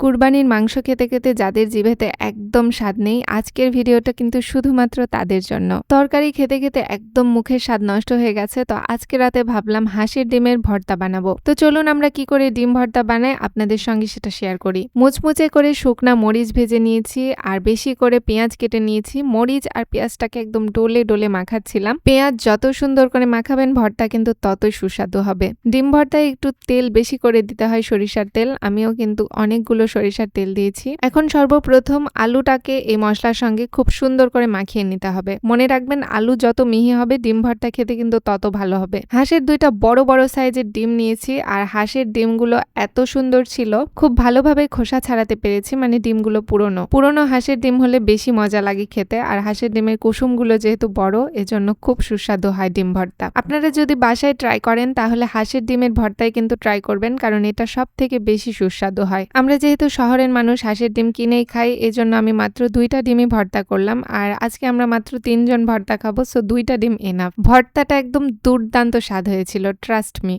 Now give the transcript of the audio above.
কুরবানির মাংস খেতে খেতে যাদের জিভেতে একদম স্বাদ নেই, আজকের ভিডিওটা কিন্তু শুধুমাত্র তাদের জন্য। তরকারি খেতে খেতে একদম মুখের স্বাদ নষ্ট হয়ে গেছে, তো আজকে রাতে ভাবলাম হাঁসের ডিমের ভর্তা বানাবো। তো চলুন আমরা কি করে ডিম ভর্তা বানাই আপনাদের সঙ্গে সেটা শেয়ার করি। মুচমুচে করে শুকনা মরিচ ভেজে নিয়েছি আর বেশি করে পেঁয়াজ কেটে নিয়েছি। মরিচ আর পেঁয়াজটাকে একদম ডোলে ডোলে মাখাচ্ছিলাম। পেঁয়াজ যত সুন্দর করে মাখাবেন ভর্তা কিন্তু ততই সুস্বাদু হবে। ডিম ভর্তায় একটু তেল বেশি করে দিতে হয়, সরিষার তেল। আমিও কিন্তু অনেকগুলো সরিষার তেল দিয়েছি। এখন সর্বপ্রথম আলুটাকে এই মশলার সঙ্গে খুব সুন্দর করে মাখিয়ে নিতে হবে। মনে রাখবেন আলু যত মিহি হবে ডিম ভর্তা খেতে কিন্তু তত ভালো হবে। হাঁসের দুইটা বড় বড় সাইজের ডিম নিয়েছি আর হাঁসের ডিমগুলো এত সুন্দর ছিল, খুব ভালোভাবে খোসা ছাড়াতে পেরেছি। মানে ডিমগুলো পুরনো হাঁসের ডিম হলে বেশি মজা লাগে খেতে, আর হাঁসের ডিমের কুসুমগুলো যেহেতু বড় এজন্য খুব সুস্বাদু হয় ডিম ভর্তা। আপনারা যদি বাসায় ট্রাই করেন তাহলে হাঁসের ডিমের ভর্তায় কিন্তু ট্রাই করবেন, কারণ এটা সব থেকে বেশি সুস্বাদু হয়। আমরা যেহেতু শহরের মানুষ হাঁসের ডিম কিনেই খাই, এজন্য আমি মাত্র 2টা ডিমই ভর্তা করলাম। আর আজকে আমরা মাত্র 3 জন ভর্তা খাবো, সো 2টা ডিম এনাফ। ভর্তাটা একদম দুর্দান্ত স্বাদ হয়েছিল, ট্রাস্ট মি।